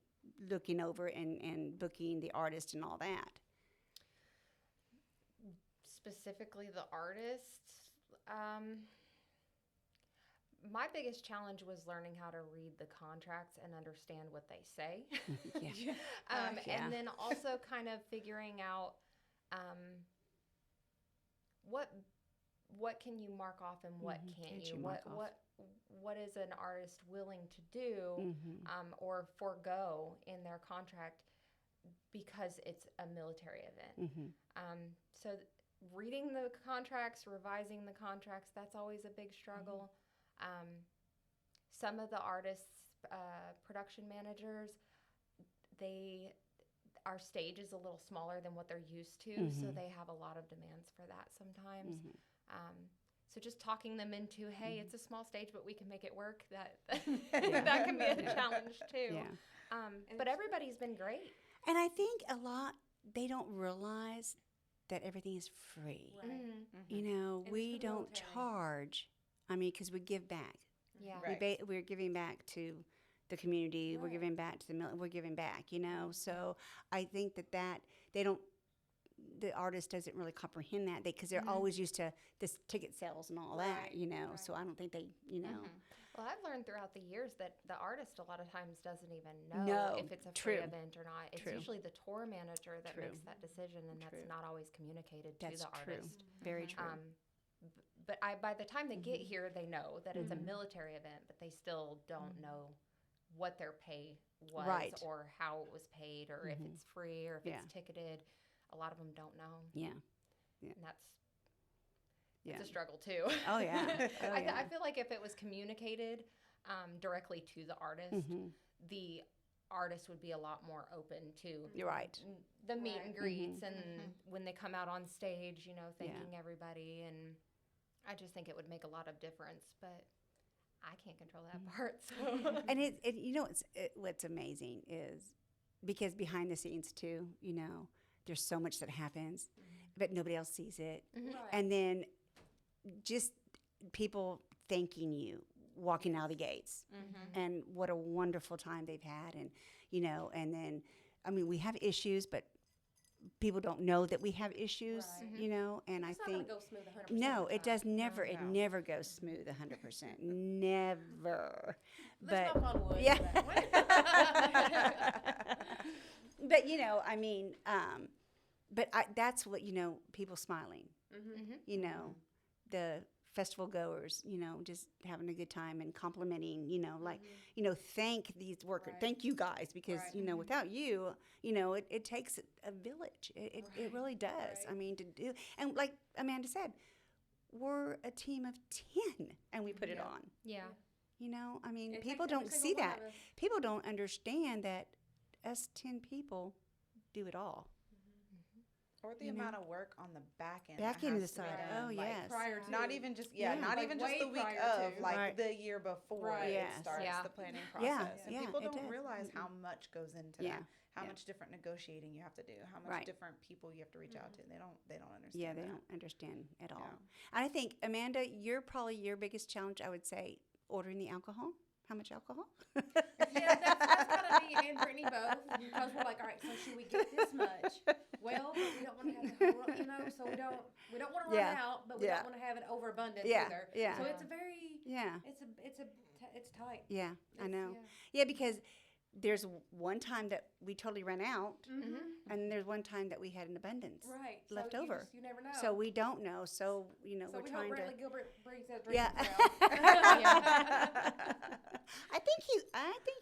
Speaker 3: looking over and booking the artist and all that.
Speaker 4: Specifically the artists, my biggest challenge was learning how to read the contracts and understand what they say.
Speaker 3: Yeah. Yeah.
Speaker 4: And then also kind of figuring out what can you mark off and what can't
Speaker 3: Can't
Speaker 4: you?
Speaker 3: you mark off?
Speaker 4: What is an artist willing to do or forego in their contract because it's a military event? So reading the contracts, revising the contracts, that's always a big struggle. Some of the artists, production managers, our stage is a little smaller than what they're used to, so they have a lot of demands for that sometimes. So just talking them into, hey, it's a small stage, but we can make it work. That that can be a challenge too.
Speaker 3: Yeah.
Speaker 4: But everybody's been great.
Speaker 3: And I think a lot, they don't realize that everything is free.
Speaker 5: Right.
Speaker 3: We
Speaker 5: the
Speaker 3: don't
Speaker 5: military.
Speaker 3: charge. I mean, because we give back.
Speaker 4: Yeah.
Speaker 6: Right.
Speaker 3: We're giving back to the community. We're
Speaker 5: Right.
Speaker 3: giving back to the we're giving back. So I think that they don't. The artist doesn't really comprehend that, because they're always used to this ticket sales and all that.
Speaker 5: Right.
Speaker 3: So I don't think they.
Speaker 4: Well, I've learned throughout the years that the artist a lot of times doesn't even know
Speaker 3: No,
Speaker 4: if it's a
Speaker 3: true.
Speaker 4: free event or not. It's
Speaker 3: True.
Speaker 4: usually the tour manager that
Speaker 3: True.
Speaker 4: makes that decision, and
Speaker 3: True.
Speaker 4: that's not always communicated
Speaker 3: That's
Speaker 4: to the
Speaker 3: true.
Speaker 4: artist.
Speaker 3: Very true.
Speaker 4: But by the time they get here, they know that it's a military event, but they still don't know what their pay was
Speaker 3: Right.
Speaker 4: or how it was paid or if it's free or if
Speaker 3: Yeah.
Speaker 4: it's ticketed. A lot of them don't know,
Speaker 3: Yeah.
Speaker 4: and that's
Speaker 3: Yeah.
Speaker 4: it's a struggle too.
Speaker 3: Oh yeah. Oh,
Speaker 4: I
Speaker 3: yeah.
Speaker 4: feel like if it was communicated directly to the artist, the artist would be a lot more open to
Speaker 3: You're right.
Speaker 4: the meet and
Speaker 5: Right.
Speaker 4: greets and when they come out on stage, thanking everybody. And I just think it would make a lot of difference, but I can't control that part. So
Speaker 3: And what's amazing is, because behind the scenes too, there's so much that happens. but nobody else sees it.
Speaker 4: Mhm.
Speaker 5: Right.
Speaker 3: And then just people thanking you walking out of the gates.
Speaker 4: Mm-hmm.
Speaker 3: And what a wonderful time they've had. And, you know, and then, I mean, we have issues, but people don't know that we have issues,
Speaker 5: Right.
Speaker 3: you know, and
Speaker 5: It's
Speaker 3: I
Speaker 5: not
Speaker 3: think,
Speaker 5: gonna go smooth 100%
Speaker 3: no,
Speaker 5: of the
Speaker 3: it
Speaker 5: time.
Speaker 3: does never, it
Speaker 6: No.
Speaker 3: never goes smooth 100%. Never.
Speaker 5: Let's knock on wood.
Speaker 3: yeah.
Speaker 5: for that one.
Speaker 3: But, you know, I mean, that's what, you know, people smiling,
Speaker 4: Mm-hmm.
Speaker 3: you know, the festival goers, you know, just having a good time and complimenting, you know, like, you know, thank these workers,
Speaker 5: Right.
Speaker 3: thank you guys, because,
Speaker 5: Right.
Speaker 3: you know, without you, you know, it takes a village. It
Speaker 5: Right.
Speaker 3: really does.
Speaker 5: Right.
Speaker 3: I mean, to do, and like Amanda said, we're a team of 10 and we put it
Speaker 5: Yeah.
Speaker 3: on,
Speaker 4: Yeah.
Speaker 3: you know, I mean,
Speaker 5: It
Speaker 3: people
Speaker 5: takes every
Speaker 3: don't
Speaker 5: single
Speaker 3: see
Speaker 5: one
Speaker 3: that.
Speaker 5: of us.
Speaker 3: People don't understand that us 10 people do it all.
Speaker 6: Or the
Speaker 3: You know?
Speaker 6: amount of work on the back end.
Speaker 3: Back
Speaker 6: that
Speaker 3: end of
Speaker 6: has
Speaker 3: the
Speaker 6: to be
Speaker 3: side.
Speaker 6: done,
Speaker 3: Oh,
Speaker 6: like,
Speaker 3: yes.
Speaker 5: Prior to.
Speaker 6: Not even just
Speaker 3: Yeah.
Speaker 6: not
Speaker 5: Like,
Speaker 6: even just
Speaker 5: way
Speaker 6: the week
Speaker 5: prior
Speaker 6: of,
Speaker 5: to.
Speaker 6: like
Speaker 3: Right.
Speaker 6: the year before
Speaker 5: Right.
Speaker 3: Yes.
Speaker 6: it starts
Speaker 4: Yeah.
Speaker 6: the planning
Speaker 3: Yeah,
Speaker 6: process. And
Speaker 3: yeah,
Speaker 6: people
Speaker 3: it
Speaker 6: don't
Speaker 3: does.
Speaker 6: realize how much goes into
Speaker 3: Yeah.
Speaker 6: that, how
Speaker 3: Yeah.
Speaker 6: much different negotiating you have to do, how much
Speaker 3: Right.
Speaker 6: different people you have to reach out to. They don't understand.
Speaker 3: Yeah, they
Speaker 6: that.
Speaker 3: don't understand at all.
Speaker 6: Yeah.
Speaker 3: And I think, Amanda, you're probably your biggest challenge, I would say, ordering the alcohol. How much alcohol?
Speaker 5: Yeah, that's kind of me and Brittany both, because we're like, all right, so should we get this much? Well, but we don't want to have the whole, you know, so we don't want to run
Speaker 3: Yeah.
Speaker 5: out, but we
Speaker 3: Yeah.
Speaker 5: don't want to have it overabundant
Speaker 3: Yeah.
Speaker 5: either.
Speaker 3: Yeah.
Speaker 5: So it's a very,
Speaker 3: Yeah,
Speaker 5: it's tight.
Speaker 3: yeah, I
Speaker 5: It's-
Speaker 3: know.
Speaker 5: Yeah.
Speaker 3: Yeah, because there's one time that we totally ran out,
Speaker 5: Mm-hmm.
Speaker 3: and there's one time that we had an abundance
Speaker 5: Right.
Speaker 3: left
Speaker 5: so
Speaker 3: over.
Speaker 5: You never know.
Speaker 3: So we don't know. So, you know,
Speaker 5: So
Speaker 3: we're
Speaker 5: we hope
Speaker 3: trying
Speaker 5: Bradley
Speaker 3: to.
Speaker 5: Gilbert brings that drinking
Speaker 3: Yeah.
Speaker 5: crown.
Speaker 3: I think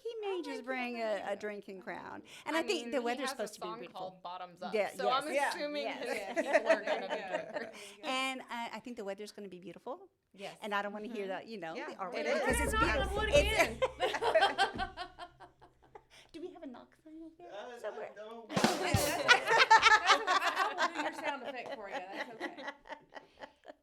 Speaker 3: he may just bring a drinking crown. And I think
Speaker 4: mean,
Speaker 3: the
Speaker 4: he
Speaker 3: weather's
Speaker 4: has
Speaker 3: supposed
Speaker 4: a
Speaker 3: to be
Speaker 4: song
Speaker 3: beautiful.
Speaker 4: called Bottoms Up.
Speaker 3: Yeah,
Speaker 4: So
Speaker 3: yes.
Speaker 4: I'm
Speaker 3: Yeah,
Speaker 4: assuming
Speaker 3: yes.
Speaker 4: that people are going to be
Speaker 5: There you go.
Speaker 4: drinkers.
Speaker 3: And I think the weather's going to be beautiful.
Speaker 4: Yes.
Speaker 3: And I don't want to hear that, you know,
Speaker 6: Yeah,
Speaker 3: our
Speaker 6: it
Speaker 3: weather
Speaker 6: is.
Speaker 3: because it's
Speaker 5: Knock on
Speaker 3: beautiful.
Speaker 5: wood
Speaker 3: It's-
Speaker 5: again.
Speaker 3: Do we have a knock sign over there?
Speaker 7: I
Speaker 3: Somewhere?
Speaker 7: don't.
Speaker 5: I will do your sound effect for you. That's okay.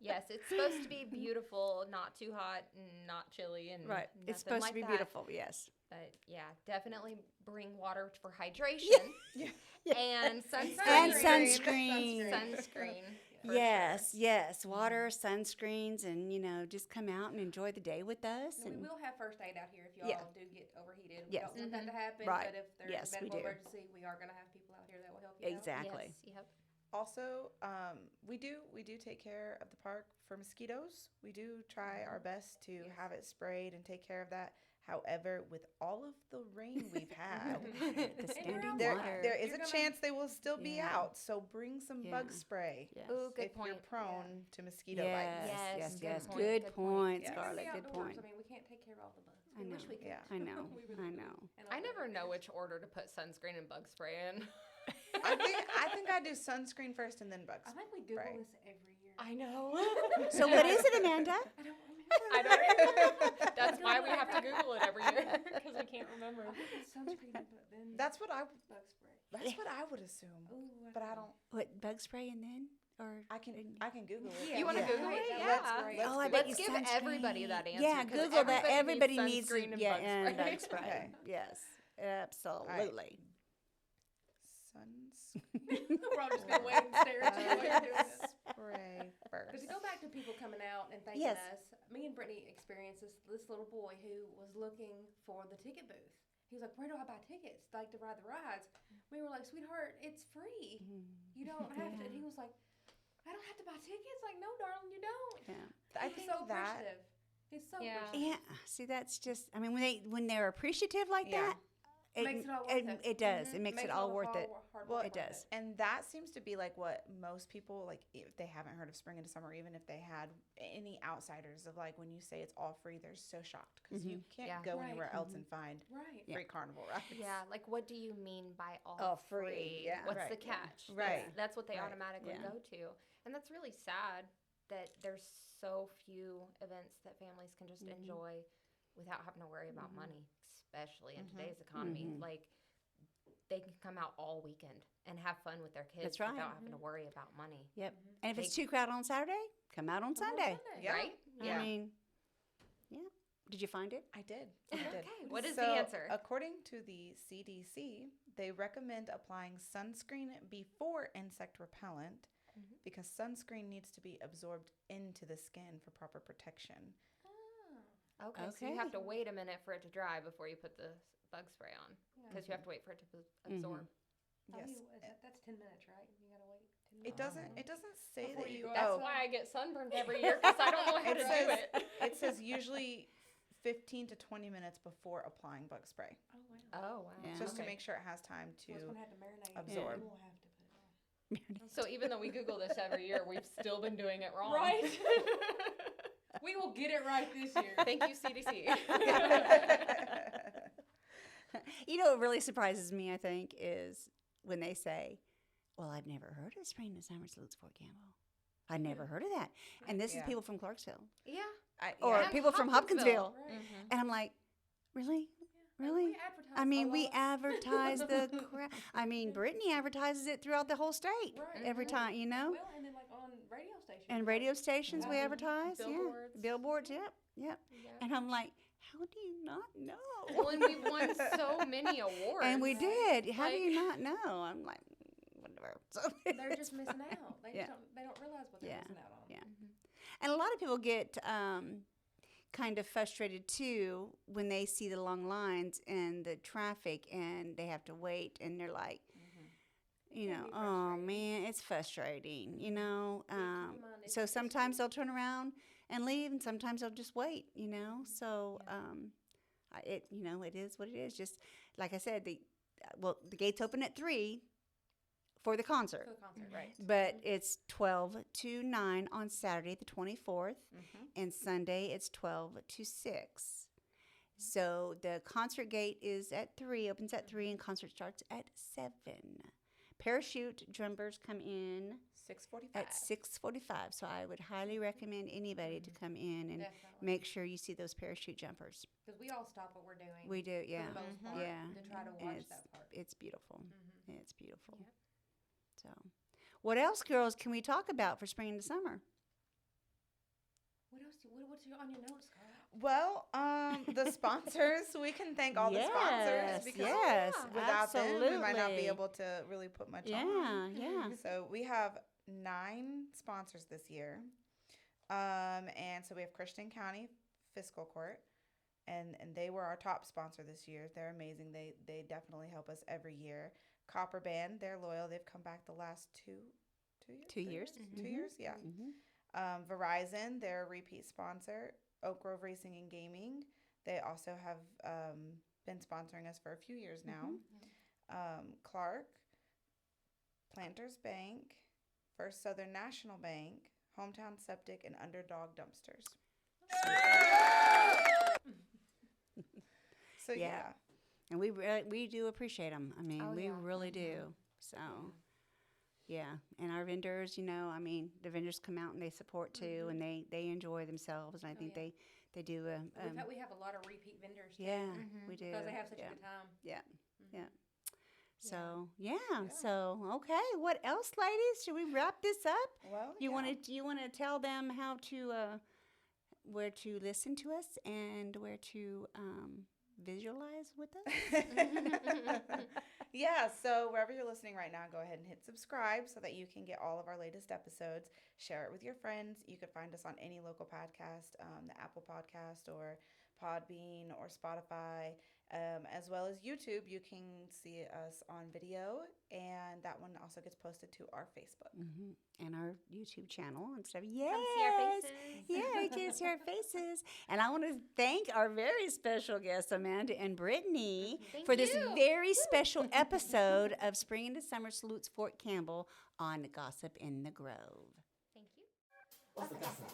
Speaker 4: Yes, it's supposed to be beautiful, not too hot, and not chilly, and
Speaker 3: Right. It's
Speaker 4: nothing
Speaker 3: supposed
Speaker 4: like
Speaker 3: to be
Speaker 4: that.
Speaker 3: beautiful, yes.
Speaker 4: But yeah, definitely bring water for hydration
Speaker 3: Yeah.
Speaker 4: and sunscreen.
Speaker 3: And
Speaker 5: Sunscreen.
Speaker 4: Sunscreen. for
Speaker 3: Yes,
Speaker 4: sure.
Speaker 3: yes. Water, sunscreens, and, you know, just come out and enjoy the day with us.
Speaker 5: And we
Speaker 3: And
Speaker 5: will have first aid out here if y'all
Speaker 3: Yeah.
Speaker 5: do get overheated.
Speaker 3: Yes.
Speaker 5: We don't want that to happen,
Speaker 3: Right.
Speaker 5: but if there's
Speaker 3: Yes,
Speaker 5: a
Speaker 3: we
Speaker 5: medical
Speaker 3: do.
Speaker 5: emergency, we are going to have people out here that will help you out.
Speaker 3: Exactly.
Speaker 4: Yes, yep.
Speaker 6: Also, we do take care of the park for mosquitoes. We do try our best to
Speaker 5: Yes.
Speaker 6: have it sprayed and take care of that. However, with all of the rain we've had,
Speaker 3: The standing
Speaker 6: there
Speaker 3: water.
Speaker 6: there is
Speaker 5: You're
Speaker 6: a
Speaker 5: gonna-
Speaker 6: chance they will still be
Speaker 3: Yeah.
Speaker 6: out. So bring some bug
Speaker 3: Yeah.
Speaker 6: spray
Speaker 3: Yes.
Speaker 4: Ooh, good
Speaker 6: if
Speaker 4: point.
Speaker 6: you're prone to mosquito
Speaker 3: Yes,
Speaker 6: bites.
Speaker 4: Yes,
Speaker 3: yes,
Speaker 4: good
Speaker 3: yes.
Speaker 4: point,
Speaker 3: Good
Speaker 4: good point.
Speaker 3: point,
Speaker 6: Yes.
Speaker 5: We're gonna be
Speaker 3: Scarlett. Good
Speaker 5: outdoors.
Speaker 3: point.
Speaker 5: I mean, we can't take care of all the bugs.
Speaker 3: I
Speaker 5: We
Speaker 3: know.
Speaker 5: wish we could.
Speaker 6: Yeah.
Speaker 3: I know.
Speaker 5: We really
Speaker 3: I
Speaker 5: do.
Speaker 3: know.
Speaker 5: And
Speaker 4: I
Speaker 5: all
Speaker 4: never
Speaker 5: the
Speaker 4: know
Speaker 5: good.
Speaker 4: which order to put sunscreen and bug spray in.
Speaker 6: I think I do sunscreen first and then bug
Speaker 5: I
Speaker 6: spray.
Speaker 5: think we Google
Speaker 6: Right.
Speaker 5: this every year.
Speaker 4: I know.
Speaker 3: So what is it, Amanda?
Speaker 5: I don't remember.
Speaker 4: I don't. That's why we have to Google it every year because we can't remember.
Speaker 5: I think it's sunscreen, but then
Speaker 6: That's what I
Speaker 5: bug spray.
Speaker 6: that's what I would assume.
Speaker 5: Ooh,
Speaker 6: But I don't.
Speaker 3: What, bug spray and then? Or
Speaker 6: I can Google it.
Speaker 5: Yeah,
Speaker 4: You wanna
Speaker 5: yeah.
Speaker 4: Google
Speaker 5: Right,
Speaker 4: it?
Speaker 5: that-
Speaker 4: Yeah.
Speaker 5: that's great.
Speaker 6: Let's
Speaker 3: Oh, I
Speaker 6: do
Speaker 3: bet
Speaker 6: it.
Speaker 4: Let's
Speaker 3: you
Speaker 4: give
Speaker 3: sunscreen.
Speaker 4: everybody that answer.
Speaker 3: Yeah,
Speaker 4: 'cause
Speaker 3: Google that. Everybody
Speaker 4: needs
Speaker 3: needs
Speaker 4: sunscreen and
Speaker 3: yeah,
Speaker 4: bug
Speaker 3: and
Speaker 4: spray.
Speaker 3: bug spray.
Speaker 6: Okay.
Speaker 3: Yes, absolutely.
Speaker 6: Suns
Speaker 5: We're all just gonna wait and stare at you while you're doing this.
Speaker 6: spray
Speaker 5: But
Speaker 6: first.
Speaker 5: to go back to people coming out and thanking
Speaker 3: Yes.
Speaker 5: us, me and Brittany experienced this little boy who was looking for the ticket booth. He was like, "Where do I buy tickets? Like to ride the rides?" We were like, "Sweetheart, it's free. You don't have to." And he was like, "I don't have to buy tickets." Like, "No, darling, you don't."
Speaker 3: Yeah.
Speaker 6: I
Speaker 5: He's
Speaker 6: think
Speaker 5: so
Speaker 6: that
Speaker 5: appreciative. He's so
Speaker 4: Yeah.
Speaker 5: appreciative.
Speaker 3: Yeah. See, that's just. I mean, when they're appreciative like
Speaker 6: Yeah.
Speaker 3: that,
Speaker 5: Makes it all worth it.
Speaker 3: It does.
Speaker 5: Mhm.
Speaker 3: It makes it all worth it.
Speaker 5: hard
Speaker 6: Well,
Speaker 5: work
Speaker 3: It
Speaker 5: worth
Speaker 3: does.
Speaker 6: and that seems to be like what most people like if they haven't heard of spring into summer, even if they had any outsiders of like when you say it's all free, they're so shocked because you can't
Speaker 4: Yeah.
Speaker 6: go
Speaker 5: Right.
Speaker 6: anywhere else and find
Speaker 5: Right.
Speaker 3: Yeah.
Speaker 6: free carnival rides.
Speaker 4: Yeah, like what do you mean by all
Speaker 3: All free, yeah.
Speaker 4: What's
Speaker 6: Right.
Speaker 4: the catch?
Speaker 6: Right.
Speaker 4: That's what they
Speaker 6: Right.
Speaker 4: automatically
Speaker 3: Yeah.
Speaker 4: go to. And that's really sad that there's so few events that families can just enjoy without having to worry about money, especially in today's economy. Like they can come out all weekend and have fun with their kids
Speaker 3: That's right.
Speaker 4: without having to worry about money.
Speaker 3: Yep. And if it's too crowded on Saturday, come out on Sunday.
Speaker 6: Yeah.
Speaker 4: Right?
Speaker 6: Yeah.
Speaker 3: I mean, yeah. Did you find it?
Speaker 6: I did. I did.
Speaker 4: Okay, what is
Speaker 6: So,
Speaker 4: the answer?
Speaker 6: According to the CDC, they recommend applying sunscreen before insect repellent because sunscreen needs to be absorbed into the skin for proper protection.
Speaker 4: Okay, so you have to wait a minute for it to dry before you put the bug spray on, because you have to wait for it to absorb.
Speaker 6: Yes.
Speaker 5: That's 10 minutes, right? You gotta wait 10 minutes.
Speaker 6: It doesn't say
Speaker 5: Before
Speaker 6: that
Speaker 5: you
Speaker 6: you.
Speaker 5: go
Speaker 4: That's why I get sunburned every year, because I don't know how to do it.
Speaker 6: It says usually 15 to 20 minutes before applying bug spray,
Speaker 5: Oh, wow.
Speaker 4: Oh, wow.
Speaker 3: Yeah.
Speaker 6: just to make sure it has time to.
Speaker 5: So it's gonna have to marinate.
Speaker 6: absorb.
Speaker 5: We'll have to put it on.
Speaker 4: So even though we Google this every year, we've still been doing it wrong.
Speaker 5: Right. We will get it right this year.
Speaker 4: Thank you, CDC.
Speaker 3: You know what really surprises me, I think, is when they say, well, I've never heard of Spring and Summer Salutes Fort Campbell. I never heard of that. And this is
Speaker 6: Yeah.
Speaker 3: people from Clarksville
Speaker 4: Yeah.
Speaker 3: or
Speaker 4: And
Speaker 3: people from Hopkinsville.
Speaker 5: Right.
Speaker 3: And I'm like, really?
Speaker 5: We
Speaker 3: Really?
Speaker 5: advertise
Speaker 3: I mean,
Speaker 5: a
Speaker 3: we
Speaker 5: lot.
Speaker 3: advertise the crap. I mean, Britney advertises it throughout the whole state
Speaker 5: Right.
Speaker 3: every time, you know?
Speaker 5: Well, and then like on radio stations.
Speaker 3: And radio stations we
Speaker 5: Yeah.
Speaker 3: advertise.
Speaker 4: Billboards.
Speaker 3: Yeah. Billboards, yep.
Speaker 4: Yeah.
Speaker 3: And I'm like, how do you not know?
Speaker 4: Well, and we've won so many awards.
Speaker 3: And we did. How do
Speaker 4: Like-
Speaker 3: you not know? I'm like, whatever. So
Speaker 5: They're just missing out. They
Speaker 3: Yeah.
Speaker 5: they don't realize what they're
Speaker 3: Yeah.
Speaker 5: missing out on.
Speaker 3: Yeah. And a lot of people get kind of frustrated too when they see the long lines and the traffic and they have to wait and they're like, you know,
Speaker 5: be
Speaker 3: oh
Speaker 5: frustrating.
Speaker 3: man, it's frustrating, you know.
Speaker 5: keep in mind it's
Speaker 3: So
Speaker 5: just-
Speaker 3: sometimes they'll turn around and leave, and sometimes they'll just wait, you know. So it is what it is. Just like I said, the gates open at 3 for the concert.
Speaker 5: For the concert, right?
Speaker 3: But it's 12 to 9 on Saturday, the 24th, and Sunday it's 12 to 6. So the concert gate is at 3, opens at 3, and concert starts at 7. Parachute jumpers come in
Speaker 6: 6:45.
Speaker 3: at 6:45. So I would highly recommend anybody to come in and
Speaker 5: Definitely.
Speaker 3: make sure you see those parachute jumpers.
Speaker 5: Because we all stop what we're doing.
Speaker 3: We do, yeah.
Speaker 5: For the most part,
Speaker 3: Yeah.
Speaker 5: To try to
Speaker 3: And
Speaker 5: watch
Speaker 3: it's,
Speaker 5: that part.
Speaker 3: it's beautiful. It's beautiful.
Speaker 5: Yep.
Speaker 3: So, what else, girls, can we talk about for spring and summer?
Speaker 5: What else? What's on your notes, Scarlett?
Speaker 6: Well, the sponsors, we can thank all the sponsors because
Speaker 3: yes,
Speaker 6: without them, we might not be
Speaker 3: absolutely.
Speaker 6: able to really put much
Speaker 3: Yeah,
Speaker 6: on.
Speaker 3: yeah.
Speaker 6: So we have 9 sponsors this year. And so we have Christian County Fiscal Court, and they were our top sponsor this year. They're amazing. They definitely help us every year. Copper Band, they're loyal. They've come back the last 2 years.
Speaker 3: 2 years.
Speaker 6: 2 years, yeah. Verizon, they're a repeat sponsor. Oak Grove Racing and Gaming, they also have been sponsoring us for a few years now. Clark, Planters Bank, First Southern National Bank, Hometown Septic, and Underdog Dumpsters. So yeah.
Speaker 3: And we do appreciate them. I mean,
Speaker 4: Oh,
Speaker 3: we
Speaker 4: yeah.
Speaker 3: really do. So, yeah. And our vendors, you know, I mean, the vendors come out and they support too, and they enjoy themselves. And I think
Speaker 5: yeah.
Speaker 3: they do.
Speaker 5: We have a lot of repeat vendors. Too,
Speaker 3: Yeah, we do.
Speaker 5: Because they have such
Speaker 3: yeah.
Speaker 5: a good time.
Speaker 3: Yeah, yeah. So so okay. What else, ladies? Should we wrap this up?
Speaker 6: Well,
Speaker 3: You want to tell them how to where to listen to us and where to visualize with us?
Speaker 6: Yeah, so wherever you're listening right now, go ahead and hit subscribe so that you can get all of our latest episodes. Share it with your friends. You could find us on any local podcast, the Apple Podcast or Podbean or Spotify, as well as YouTube. You can see us on video, and that one also gets posted to our Facebook.
Speaker 3: And our YouTube channel and stuff. Yes.
Speaker 4: Come see our faces.
Speaker 3: Yeah, you can see our faces. And I want to thank our very special guests, Amanda and Britnee,
Speaker 4: Thank
Speaker 3: for this
Speaker 4: you.
Speaker 3: very special episode of Spring into Summer Salutes Fort Campbell on Gossip in the Grove.
Speaker 4: Thank you.
Speaker 1: What's the gossip?